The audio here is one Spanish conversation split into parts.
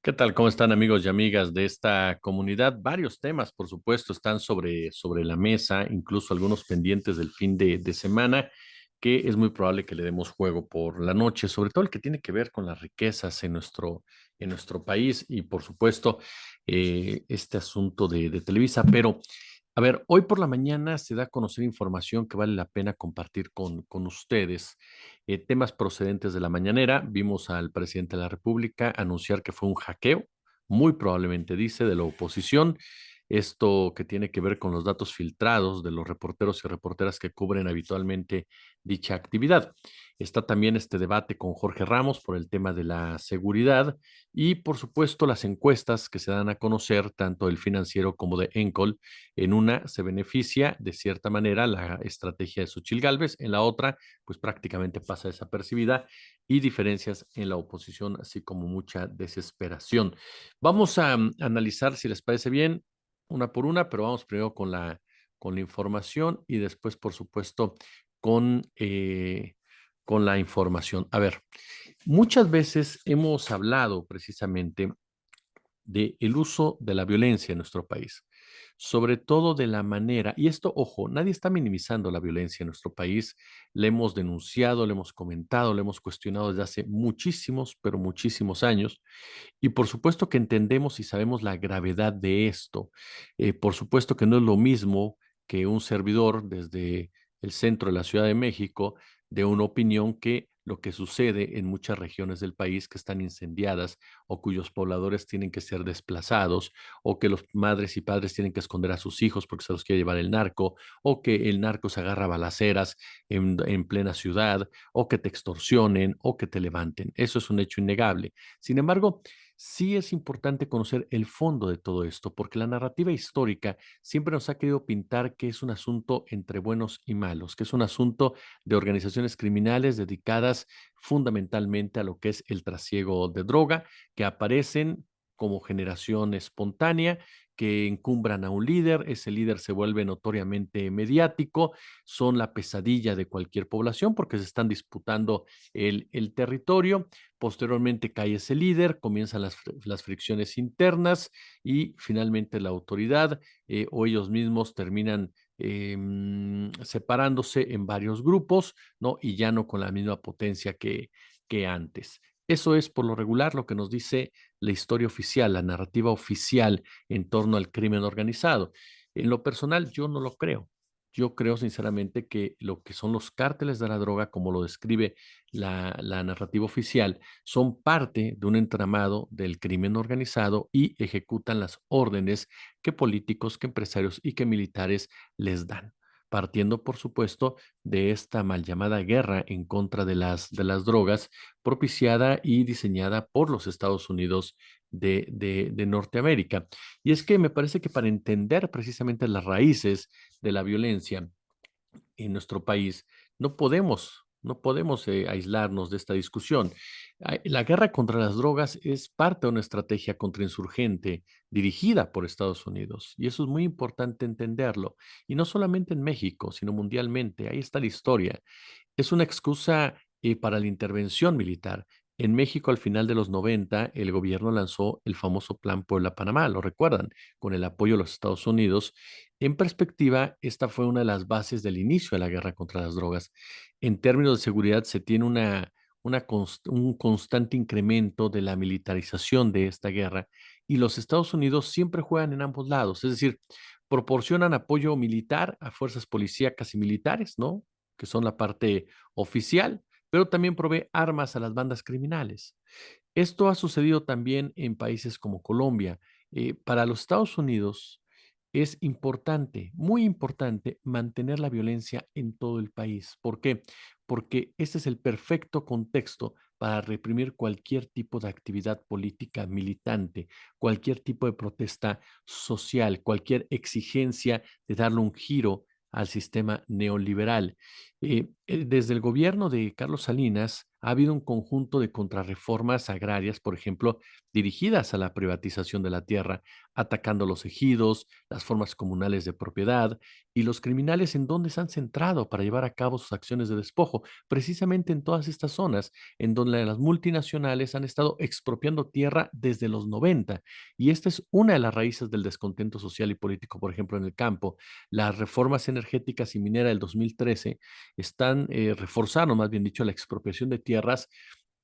¿Qué tal? ¿Cómo están amigos y amigas de esta comunidad? Varios temas, por supuesto, están sobre la mesa, incluso algunos pendientes del fin de semana, que es muy probable que le demos juego por la noche, sobre todo el que tiene que ver con las riquezas en nuestro país y, por supuesto, este asunto de Televisa. Pero, a ver, hoy por la mañana se da a conocer información que vale la pena compartir con ustedes. Temas procedentes de la mañanera, vimos al presidente de la República anunciar que fue un hackeo, muy probablemente dice, de la oposición. Esto que tiene que ver con los datos filtrados de los reporteros y reporteras que cubren habitualmente dicha actividad. Está también este debate con Jorge Ramos por el tema de la seguridad y, por supuesto, las encuestas que se dan a conocer, tanto del Financiero como de Encol. En una se beneficia de cierta manera la estrategia de Xochitl Gálvez, en la otra pues prácticamente pasa desapercibida y diferencias en la oposición, así como mucha desesperación. Vamos a analizar, si les parece bien, una por una, pero vamos primero con la información y después, por supuesto, con la información. A ver, muchas veces hemos hablado precisamente del uso de la violencia en nuestro país, sobre todo de la manera, y esto, ojo, nadie está minimizando la violencia en nuestro país, le hemos denunciado, le hemos comentado, le hemos cuestionado desde hace muchísimos, pero muchísimos años, y por supuesto que entendemos y sabemos la gravedad de esto. Por supuesto que no es lo mismo que un servidor desde el centro de la Ciudad de México de una opinión que lo que sucede en muchas regiones del país que están incendiadas o cuyos pobladores tienen que ser desplazados, o que los madres y padres tienen que esconder a sus hijos porque se los quiere llevar el narco, o que el narco se agarra a balaceras en plena ciudad, o que te extorsionen, o que te levanten. Eso es un hecho innegable. Sin embargo, sí es importante conocer el fondo de todo esto, porque la narrativa histórica siempre nos ha querido pintar que es un asunto entre buenos y malos, que es un asunto de organizaciones criminales dedicadas fundamentalmente a lo que es el trasiego de droga, que aparecen como generación espontánea, que encumbran a un líder, ese líder se vuelve notoriamente mediático, son la pesadilla de cualquier población porque se están disputando el territorio. Posteriormente cae ese líder, comienzan las fricciones internas y finalmente la autoridad o ellos mismos terminan separándose en varios grupos, ¿no? Y ya no con la misma potencia que antes. Eso es por lo regular lo que nos dice la historia oficial, la narrativa oficial en torno al crimen organizado. En lo personal, yo no lo creo. Yo creo sinceramente que lo que son los cárteles de la droga, como lo describe la narrativa oficial, son parte de un entramado del crimen organizado y ejecutan las órdenes que políticos, que empresarios y que militares les dan, partiendo, por supuesto, de esta mal llamada guerra en contra de las drogas, propiciada y diseñada por los Estados Unidos de Norteamérica. Y es que me parece que para entender precisamente las raíces de la violencia en nuestro país, no podemos aislarnos de esta discusión. La guerra contra las drogas es parte de una estrategia contrainsurgente dirigida por Estados Unidos, y eso es muy importante entenderlo. Y no solamente en México, sino mundialmente. Ahí está la historia. Es una excusa para la intervención militar. En México, al final de los 90, el gobierno lanzó el famoso Plan Puebla-Panamá, lo recuerdan, con el apoyo de los Estados Unidos. En perspectiva, esta fue una de las bases del inicio de la guerra contra las drogas. En términos de seguridad, se tiene un constante incremento de la militarización de esta guerra y los Estados Unidos siempre juegan en ambos lados, es decir, proporcionan apoyo militar a fuerzas policíacas y militares, ¿no? Que son la parte oficial, pero también provee armas a las bandas criminales. Esto ha sucedido también en países como Colombia. Para los Estados Unidos es importante, muy importante, mantener la violencia en todo el país. ¿Por qué? Porque ese es el perfecto contexto para reprimir cualquier tipo de actividad política militante, cualquier tipo de protesta social, cualquier exigencia de darle un giro al sistema neoliberal. Desde el gobierno de Carlos Salinas ha habido un conjunto de contrarreformas agrarias, por ejemplo, dirigidas a la privatización de la tierra, atacando los ejidos, las formas comunales de propiedad y los criminales en donde se han centrado para llevar a cabo sus acciones de despojo, precisamente en todas estas zonas en donde las multinacionales han estado expropiando tierra desde los 90. Y esta es una de las raíces del descontento social y político, por ejemplo, en el campo. Las reformas energéticas y minera del 2013 están reforzaron, más bien dicho, la expropiación de tierras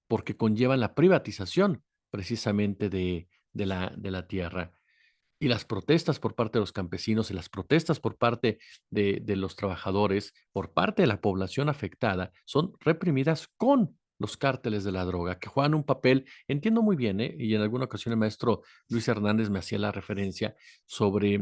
porque conllevan la privatización precisamente de la tierra. Y las protestas por parte de los campesinos y las protestas por parte de los trabajadores, por parte de la población afectada, son reprimidas con los cárteles de la droga, que juegan un papel, entiendo muy bien, y en alguna ocasión el maestro Luis Hernández me hacía la referencia sobre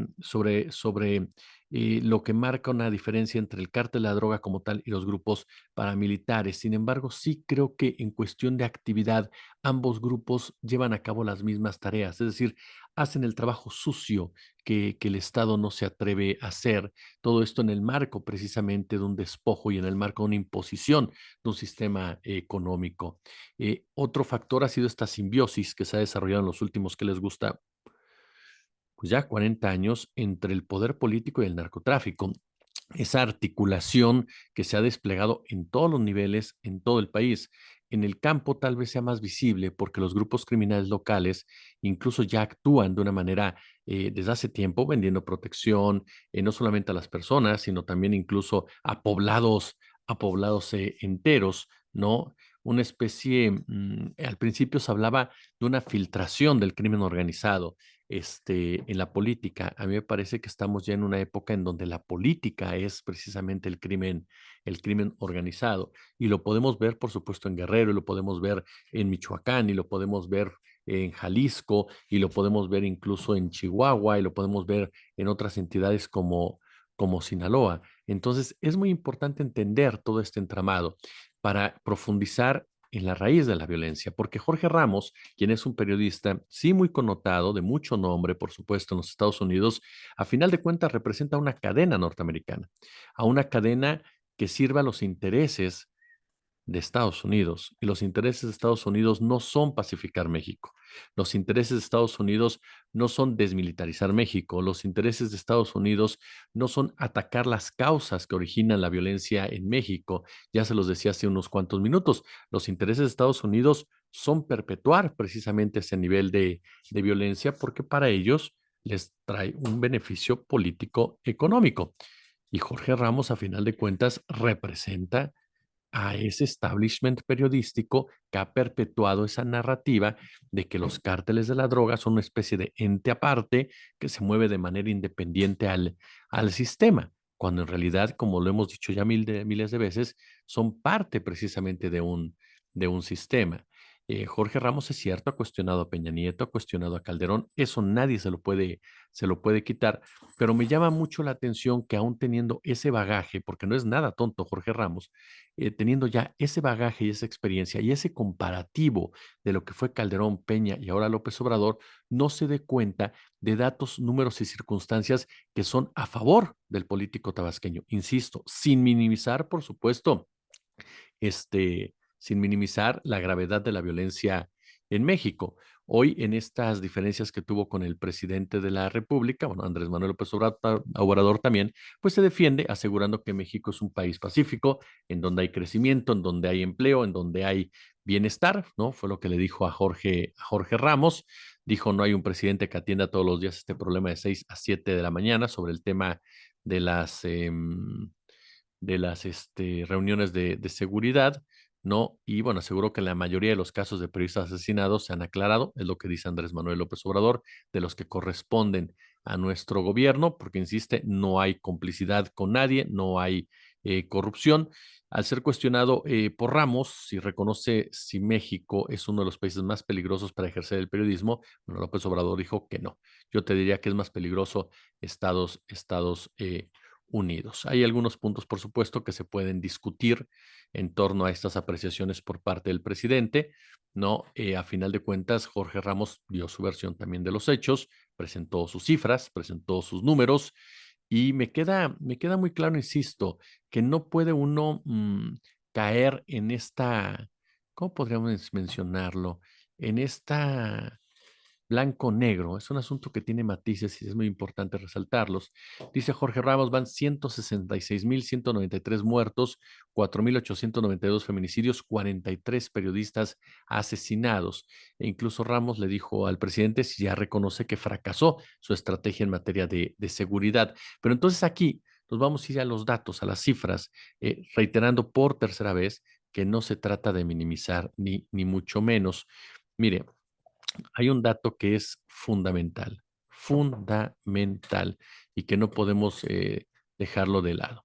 lo que marca una diferencia entre el cártel de la droga como tal y los grupos paramilitares. Sin embargo, sí creo que en cuestión de actividad, ambos grupos llevan a cabo las mismas tareas, es decir, hacen el trabajo sucio que el Estado no se atreve a hacer. Todo esto en el marco precisamente de un despojo y en el marco de una imposición de un sistema económico. Otro factor ha sido esta simbiosis que se ha desarrollado en los últimos, que les gusta, pues ya 40 años entre el poder político y el narcotráfico, esa articulación que se ha desplegado en todos los niveles, en todo el país. En el campo tal vez sea más visible porque los grupos criminales locales incluso ya actúan de una manera desde hace tiempo vendiendo protección, no solamente a las personas, sino también incluso a poblados enteros, ¿no? Una especie, al principio se hablaba de una filtración del crimen organizado en la política. A mí me parece que estamos ya en una época en donde la política es precisamente el crimen organizado. Y lo podemos ver, por supuesto, en Guerrero, y lo podemos ver en Michoacán, y lo podemos ver en Jalisco, y lo podemos ver incluso en Chihuahua, y lo podemos ver en otras entidades como Sinaloa. Entonces, es muy importante entender todo este entramado para profundizar en la raíz de la violencia, porque Jorge Ramos, quien es un periodista, sí muy connotado, de mucho nombre, por supuesto, en los Estados Unidos, a final de cuentas representa una cadena norteamericana, a una cadena que sirva a los intereses de Estados Unidos. Y los intereses de Estados Unidos no son pacificar México. Los intereses de Estados Unidos no son desmilitarizar México. Los intereses de Estados Unidos no son atacar las causas que originan la violencia en México. Ya se los decía hace unos cuantos minutos. Los intereses de Estados Unidos son perpetuar precisamente ese nivel de violencia porque para ellos les trae un beneficio político económico. Y Jorge Ramos, a final de cuentas, representa a ese establishment periodístico que ha perpetuado esa narrativa de que los cárteles de la droga son una especie de ente aparte que se mueve de manera independiente al sistema, cuando en realidad, como lo hemos dicho ya miles de veces, son parte precisamente de un sistema. Jorge Ramos, es cierto, ha cuestionado a Peña Nieto, ha cuestionado a Calderón, eso nadie se lo puede quitar, pero me llama mucho la atención que aún teniendo ese bagaje, porque no es nada tonto Jorge Ramos, teniendo ya ese bagaje y esa experiencia y ese comparativo de lo que fue Calderón, Peña y ahora López Obrador, no se dé cuenta de datos, números y circunstancias que son a favor del político tabasqueño. Insisto, sin minimizar, por supuesto, sin minimizar la gravedad de la violencia en México. Hoy, en estas diferencias que tuvo con el presidente de la República, bueno, Andrés Manuel López Obrador también, pues se defiende asegurando que México es un país pacífico, en donde hay crecimiento, en donde hay empleo, en donde hay bienestar, ¿no? Fue lo que le dijo a Jorge Ramos. Dijo, no hay un presidente que atienda todos los días este problema de 6 a 7 de la mañana sobre el tema de las reuniones de seguridad, ¿no? Y bueno, aseguró que la mayoría de los casos de periodistas asesinados se han aclarado, es lo que dice Andrés Manuel López Obrador, de los que corresponden a nuestro gobierno, porque insiste, no hay complicidad con nadie, no hay corrupción. Al ser cuestionado por Ramos, si reconoce si México es uno de los países más peligrosos para ejercer el periodismo, bueno, López Obrador dijo que no. Yo te diría que es más peligroso Estados Unidos. Hay algunos puntos, por supuesto, que se pueden discutir en torno a estas apreciaciones por parte del presidente, ¿no? A final de cuentas, Jorge Ramos dio su versión también de los hechos, presentó sus cifras, presentó sus números, Y me queda muy claro, insisto, que no puede uno caer en esta, ¿cómo podríamos mencionarlo? En esta blanco-negro. Es un asunto que tiene matices y es muy importante resaltarlos. Dice Jorge Ramos, van 166,193 muertos, 4,892 feminicidios, 43 periodistas asesinados. E incluso Ramos le dijo al presidente si ya reconoce que fracasó su estrategia en materia de seguridad. Pero entonces aquí nos vamos a ir a los datos, a las cifras, reiterando por tercera vez que no se trata de minimizar ni mucho menos. Mire, hay un dato que es fundamental, fundamental, y que no podemos dejarlo de lado.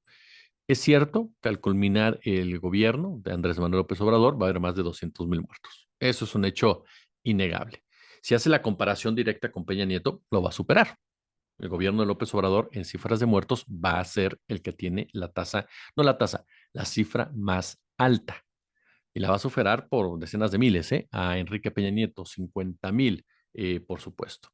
Es cierto que al culminar el gobierno de Andrés Manuel López Obrador va a haber más de 200,000 muertos. Eso es un hecho innegable. Si hace la comparación directa con Peña Nieto, lo va a superar. El gobierno de López Obrador en cifras de muertos va a ser el que tiene la tasa, no la tasa, la cifra más alta y la va a superar por decenas de miles, ¿eh? A Enrique Peña Nieto, 50,000, por supuesto.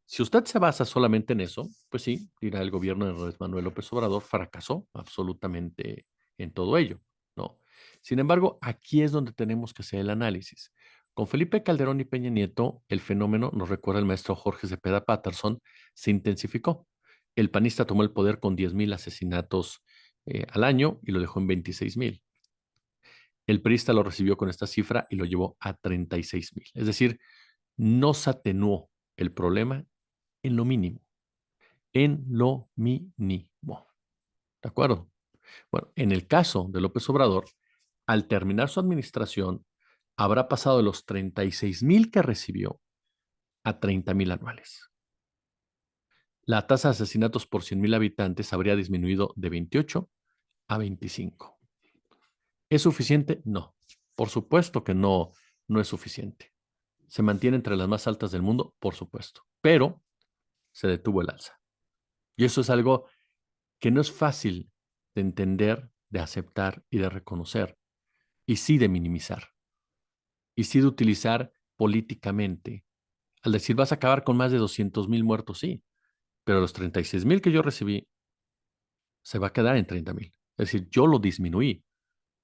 Si usted se basa solamente en eso, pues sí, dirá el gobierno de Andrés Manuel López Obrador fracasó absolutamente en todo ello, ¿no? Sin embargo, aquí es donde tenemos que hacer el análisis. Con Felipe Calderón y Peña Nieto, el fenómeno, nos recuerda el maestro Jorge Cepeda Patterson, se intensificó. El panista tomó el poder con 10,000 asesinatos al año y lo dejó en 26,000. El priista lo recibió con esta cifra y lo llevó a 36,000. Es decir, no se atenuó el problema en lo mínimo, en lo mínimo. ¿De acuerdo? Bueno, en el caso de López Obrador, al terminar su administración, habrá pasado de los 36,000 que recibió a 30,000 anuales. La tasa de asesinatos por 100,000 habitantes habría disminuido de 28 a 25. ¿Es suficiente? No. Por supuesto que no, no es suficiente. Se mantiene entre las más altas del mundo, por supuesto, pero se detuvo el alza. Y eso es algo que no es fácil de entender, de aceptar y de reconocer, y sí de minimizar, y sí de utilizar políticamente. Al decir vas a acabar con más de 200,000 muertos, sí, pero los 36,000 que yo recibí se va a quedar en 30,000. Es decir, yo lo disminuí.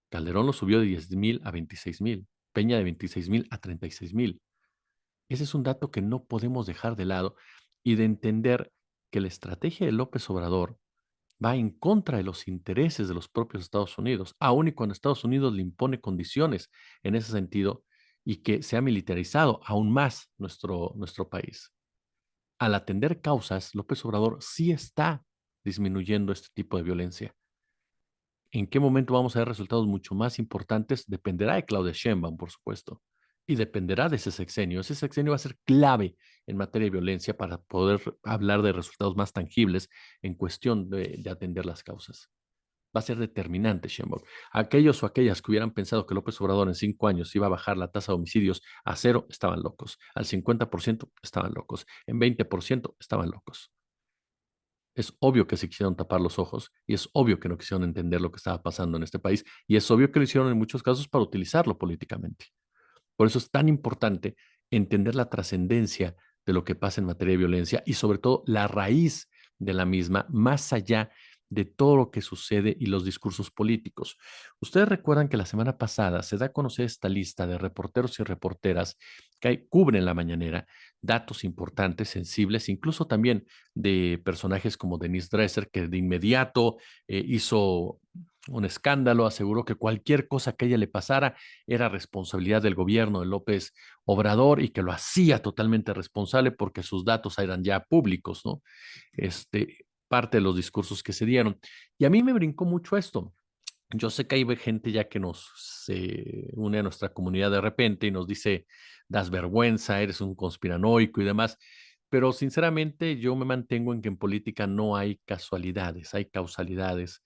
Calderón lo subió de 10,000 a 26,000, Peña de 26,000 a 36,000. Ese es un dato que no podemos dejar de lado y de entender que la estrategia de López Obrador va en contra de los intereses de los propios Estados Unidos, aun y cuando Estados Unidos le impone condiciones en ese sentido y que se ha militarizado aún más nuestro país. Al atender causas, López Obrador sí está disminuyendo este tipo de violencia. ¿En qué momento vamos a ver resultados mucho más importantes? Dependerá de Claudia Sheinbaum, por supuesto, y dependerá de ese sexenio. Ese sexenio va a ser clave en materia de violencia para poder hablar de resultados más tangibles en cuestión de atender las causas. Va a ser determinante, Sheinbaum. Aquellos o aquellas que hubieran pensado que López Obrador en 5 años iba a bajar la tasa de homicidios a cero, estaban locos. Al 50% estaban locos. En 20% estaban locos. Es obvio que se quisieron tapar los ojos y es obvio que no quisieron entender lo que estaba pasando en este país y es obvio que lo hicieron en muchos casos para utilizarlo políticamente. Por eso es tan importante entender la trascendencia de lo que pasa en materia de violencia y sobre todo la raíz de la misma, más allá de todo lo que sucede y los discursos políticos. Ustedes recuerdan que la semana pasada se da a conocer esta lista de reporteros y reporteras que cubren la mañanera datos importantes, sensibles, incluso también de personajes como Denise Dresser, que de inmediato hizo un escándalo, aseguró que cualquier cosa que a ella le pasara era responsabilidad del gobierno de López Obrador y que lo hacía totalmente responsable porque sus datos eran ya públicos, ¿no? Parte de los discursos que se dieron. Y a mí me brincó mucho esto. Yo sé que hay gente ya que nos se une a nuestra comunidad de repente y nos dice, das vergüenza, eres un conspiranoico y demás, pero sinceramente yo me mantengo en que en política no hay casualidades, hay causalidades.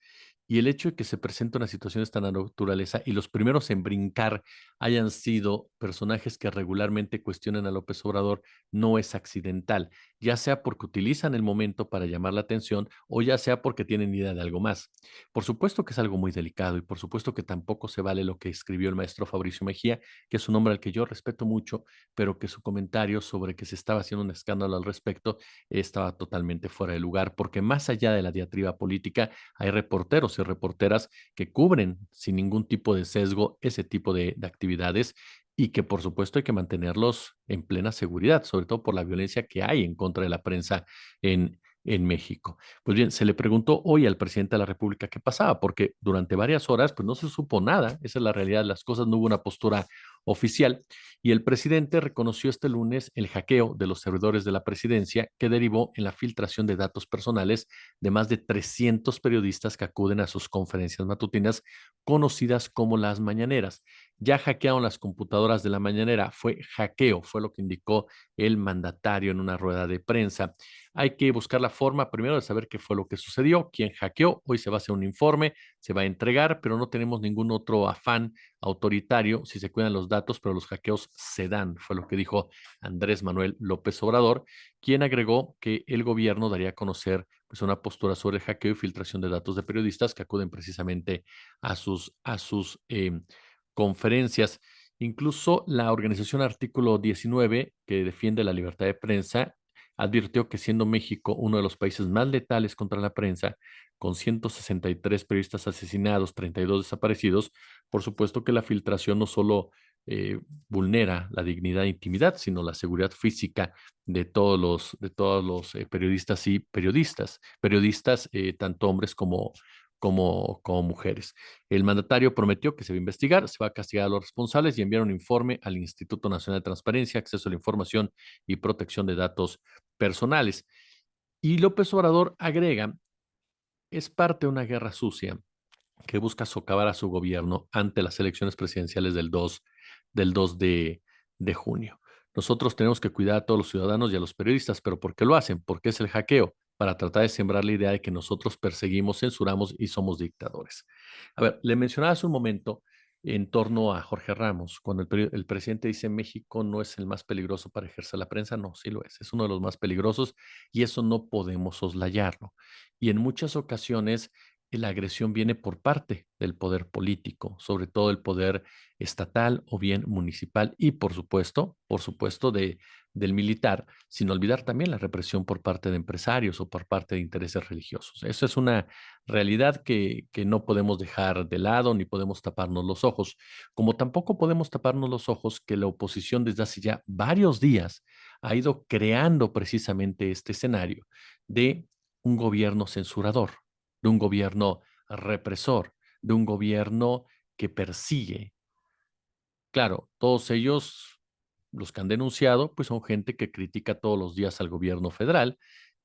Y el hecho de que se presente una situación de esta naturaleza y los primeros en brincar hayan sido personajes que regularmente cuestionan a López Obrador no es accidental. ya sea porque utilizan el momento para llamar la atención o ya sea porque tienen idea de algo más. Por supuesto que es algo muy delicado y por supuesto que tampoco se vale lo que escribió el maestro Fabricio Mejía, que es un hombre al que yo respeto mucho, pero que su comentario sobre que se estaba haciendo un escándalo al respecto estaba totalmente fuera de lugar, porque más allá de la diatriba política, hay reporteros y reporteras que cubren sin ningún tipo de sesgo ese tipo de actividades y que por supuesto hay que mantenerlos en plena seguridad, sobre todo por la violencia que hay en contra de la prensa en México. Pues bien, se le preguntó hoy al presidente de la República qué pasaba, porque durante varias horas pues no se supo nada, esa es la realidad de las cosas, no hubo una postura oficial y el presidente reconoció este lunes el hackeo de los servidores de la presidencia que derivó en la filtración de datos personales de más de 300 periodistas que acuden a sus conferencias matutinas conocidas como las mañaneras. Ya hackearon las computadoras de la mañanera, fue hackeo, fue lo que indicó el mandatario en una rueda de prensa. Hay que buscar la forma primero de saber qué fue lo que sucedió, quién hackeó. Hoy se va a hacer un informe, se va a entregar, pero no tenemos ningún otro afán autoritario si se cuidan los datos, pero los hackeos se dan, fue lo que dijo Andrés Manuel López Obrador, quien agregó que el gobierno daría a conocer pues, una postura sobre el hackeo y filtración de datos de periodistas que acuden precisamente a sus conferencias. Incluso la organización Artículo 19, que defiende la libertad de prensa, advirtió que siendo México uno de los países más letales contra la prensa, con 163 periodistas asesinados, 32 desaparecidos, por supuesto que la filtración no solo vulnera la dignidad e intimidad, sino la seguridad física de todos los periodistas y periodistas, tanto hombres como mujeres. El mandatario prometió que se va a investigar, se va a castigar a los responsables y enviar un informe al Instituto Nacional de Transparencia, Acceso a la Información y Protección de Datos Personales. Y López Obrador agrega, es parte de una guerra sucia que busca socavar a su gobierno ante las elecciones presidenciales del 2 de junio. Nosotros tenemos que cuidar a todos los ciudadanos y a los periodistas, pero ¿por qué lo hacen? Porque es el hackeo, para tratar de sembrar la idea de que nosotros perseguimos, censuramos y somos dictadores. A ver, le mencionaba hace un momento en torno a Jorge Ramos, cuando el presidente dice México no es el más peligroso para ejercer la prensa, no, sí lo es uno de los más peligrosos y eso no podemos soslayarlo. Y en muchas ocasiones la agresión viene por parte del poder político, sobre todo el poder estatal o bien municipal y por supuesto del militar, sin olvidar también la represión por parte de empresarios o por parte de intereses religiosos. Eso es una realidad que no podemos dejar de lado ni podemos taparnos los ojos, como tampoco podemos taparnos los ojos que la oposición desde hace ya varios días ha ido creando precisamente este escenario de un gobierno censurador, de un gobierno represor, de un gobierno que persigue. Claro, todos ellos, los que han denunciado, pues son gente que critica todos los días al gobierno federal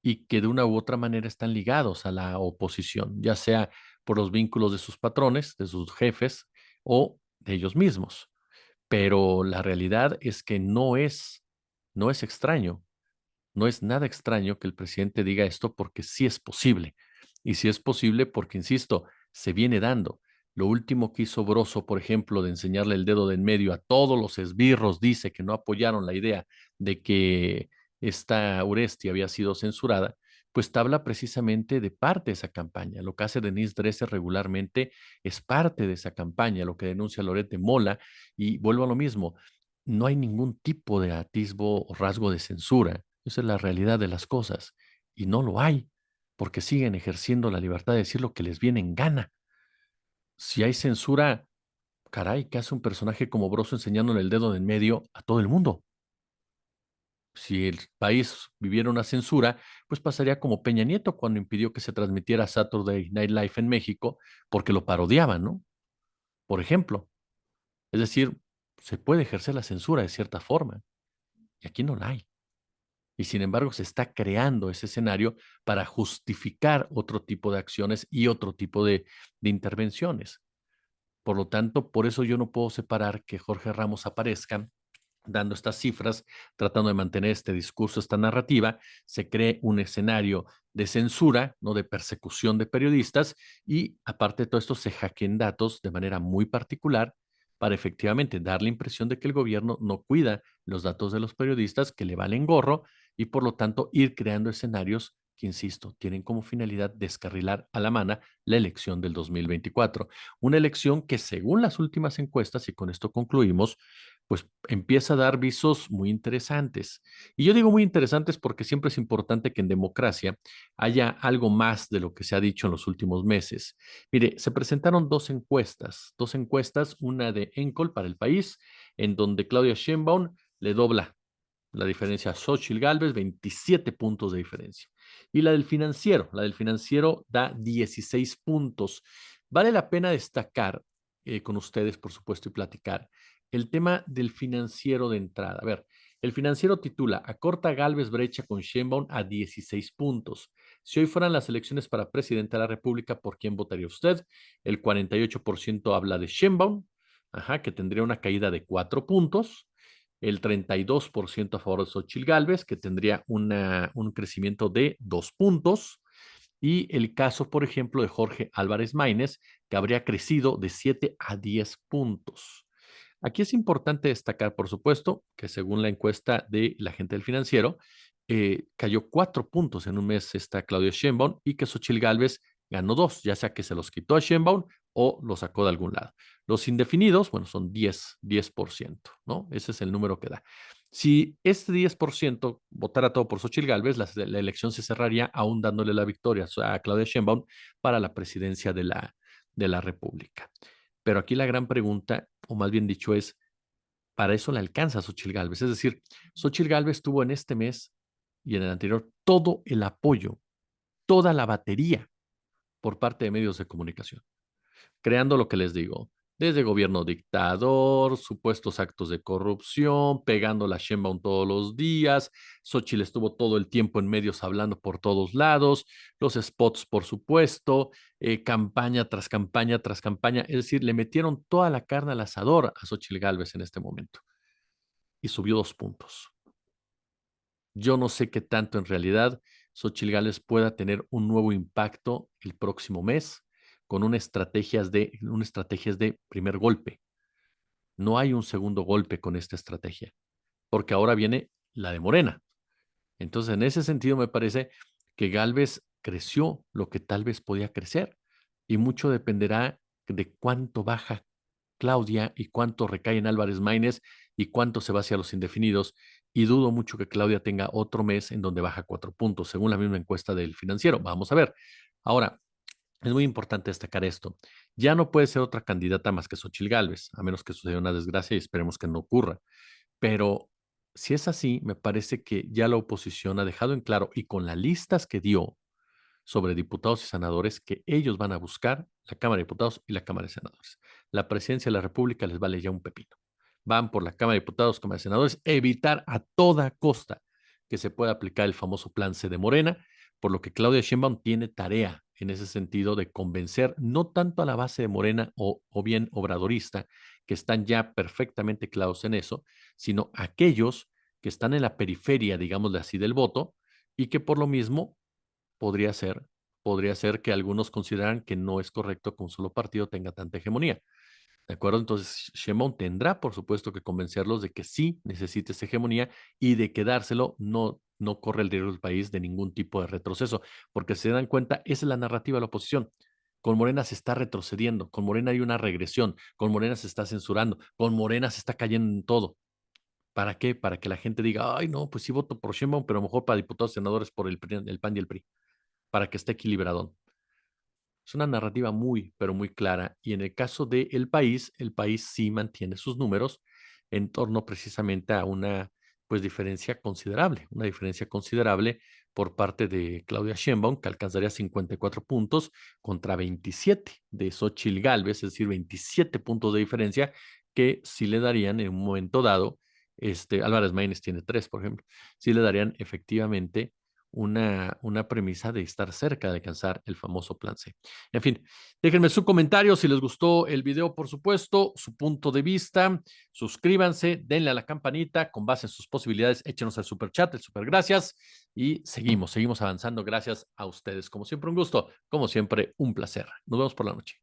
y que de una u otra manera están ligados a la oposición, ya sea por los vínculos de sus patrones, de sus jefes o de ellos mismos. Pero la realidad es que no es extraño, no es nada extraño que el presidente diga esto porque sí es posible. Y sí es posible porque, insisto, se viene dando. Lo último que hizo Broso, por ejemplo, de enseñarle el dedo de en medio a todos los esbirros, dice que no apoyaron la idea de que esta Uresti había sido censurada, pues habla precisamente de parte de esa campaña. Lo que hace Denise Dresser regularmente es parte de esa campaña, lo que denuncia Loret de Mola, y vuelvo a lo mismo, no hay ningún tipo de atisbo o rasgo de censura. Esa es la realidad de las cosas. Y no lo hay, porque siguen ejerciendo la libertad de decir lo que les viene en gana. Si hay censura, caray, ¿qué hace un personaje como Broso enseñándole el dedo de en medio a todo el mundo? Si el país viviera una censura, pues pasaría como Peña Nieto cuando impidió que se transmitiera Saturday Night Live en México porque lo parodiaban, ¿no? Por ejemplo. Es decir, se puede ejercer la censura de cierta forma y aquí no la hay. Y sin embargo, se está creando ese escenario para justificar otro tipo de acciones y otro tipo de intervenciones. Por lo tanto, por eso yo no puedo separar que Jorge Ramos aparezca dando estas cifras, tratando de mantener este discurso, esta narrativa, se cree un escenario de censura, no de persecución de periodistas, y aparte de todo esto, se hackeen datos de manera muy particular para efectivamente dar la impresión de que el gobierno no cuida los datos de los periodistas, que le valen gorro y por lo tanto ir creando escenarios que, insisto, tienen como finalidad descarrilar a la mala la elección del 2024. Una elección que, según las últimas encuestas, y con esto concluimos, pues empieza a dar visos muy interesantes. Y yo digo muy interesantes porque siempre es importante que en democracia haya algo más de lo que se ha dicho en los últimos meses. Mire, se presentaron dos encuestas, una de Encol para el país, en donde Claudia Sheinbaum le dobla la diferencia a Xochitl Gálvez, 27 puntos de diferencia. Y la del financiero da 16 puntos. Vale la pena destacar con ustedes, por supuesto, y platicar el tema del financiero de entrada. A ver, el financiero titula: acorta Gálvez brecha con Sheinbaum a 16 puntos. Si hoy fueran las elecciones para presidente de la República, ¿por quién votaría usted? El 48% habla de Sheinbaum, ajá, que tendría una caída de 4 puntos. El 32% a favor de Xochitl Gálvez, que tendría un crecimiento de 2 puntos. Y el caso, por ejemplo, de Jorge Álvarez Maínez, que habría crecido de 7 a 10 puntos. Aquí es importante destacar, por supuesto, que según la encuesta de la gente del financiero, cayó 4 puntos en un mes esta Claudia Sheinbaum y que Xochitl Gálvez ganó 2, ya sea que se los quitó a Sheinbaum o lo sacó de algún lado. Los indefinidos, bueno, son 10%, ¿no? Ese es el número que da. Si este 10% votara todo por Xochitl Gálvez, la elección se cerraría aún dándole la victoria a Claudia Sheinbaum para la presidencia de la República. Pero aquí la gran pregunta, o más bien dicho, es, ¿para eso le alcanza a Xochitl Gálvez? Es decir, Xochitl Gálvez tuvo en este mes y en el anterior todo el apoyo, toda la batería por parte de medios de comunicación, creando lo que les digo, desde gobierno dictador, supuestos actos de corrupción, pegando la Sheinbaum todos los días. Xochitl estuvo todo el tiempo en medios hablando por todos lados, los spots, por supuesto, campaña tras campaña tras campaña. Es decir, le metieron toda la carne al asador a Xochitl Gálvez en este momento y subió 2 puntos. Yo no sé qué tanto en realidad Xochitl Gálvez pueda tener un nuevo impacto el próximo mes con una estrategias de primer golpe. No hay un segundo golpe con esta estrategia, porque ahora viene la de Morena. Entonces, en ese sentido, me parece que Gálvez creció lo que tal vez podía crecer y mucho dependerá de cuánto baja Claudia y cuánto recae en Álvarez Maínez y cuánto se va hacia los indefinidos. Y dudo mucho que Claudia tenga otro mes en donde baja 4 puntos, según la misma encuesta del financiero. Vamos a ver. Ahora, es muy importante destacar esto. Ya no puede ser otra candidata más que Xochitl Gálvez, a menos que suceda una desgracia y esperemos que no ocurra. Pero si es así, me parece que ya la oposición ha dejado en claro y con las listas que dio sobre diputados y senadores que ellos van a buscar la Cámara de Diputados y la Cámara de Senadores. La presidencia de la República les vale ya un pepino. Van por la Cámara de Diputados, Cámara de Senadores, evitar a toda costa que se pueda aplicar el famoso plan C de Morena, por lo que Claudia Sheinbaum tiene tarea en ese sentido de convencer no tanto a la base de Morena o bien obradorista, que están ya perfectamente claros en eso, sino a aquellos que están en la periferia, digámosle así, del voto y que por lo mismo podría ser, podría ser que algunos consideran que no es correcto que un solo partido tenga tanta hegemonía. ¿De acuerdo? Entonces, Sheinbaum tendrá, por supuesto, que convencerlos de que sí necesita esa hegemonía y de que dárselo no corre el riesgo del país de ningún tipo de retroceso, porque se dan cuenta, esa es la narrativa de la oposición. Con Morena se está retrocediendo, con Morena hay una regresión, con Morena se está censurando, con Morena se está cayendo en todo. ¿Para qué? Para que la gente diga, ay, no, pues sí voto por Sheinbaum, pero mejor para diputados y senadores por el PAN y el PRI, para que esté equilibrado. Es una narrativa muy, pero muy clara. Y en el caso del el país sí mantiene sus números en torno precisamente a una pues una diferencia considerable por parte de Claudia Sheinbaum, que alcanzaría 54 puntos contra 27 de Xochitl Gálvez, es decir, 27 puntos de diferencia que sí le darían en un momento dado, Álvarez Maínez tiene 3, por ejemplo, sí le darían efectivamente una premisa de estar cerca de alcanzar el famoso plan C. En fin, déjenme su comentario si les gustó el video, por supuesto, su punto de vista, suscríbanse, denle a la campanita, con base en sus posibilidades, échenos el super chat, el super gracias y seguimos avanzando gracias a ustedes. Como siempre, un gusto, como siempre, un placer. Nos vemos por la noche.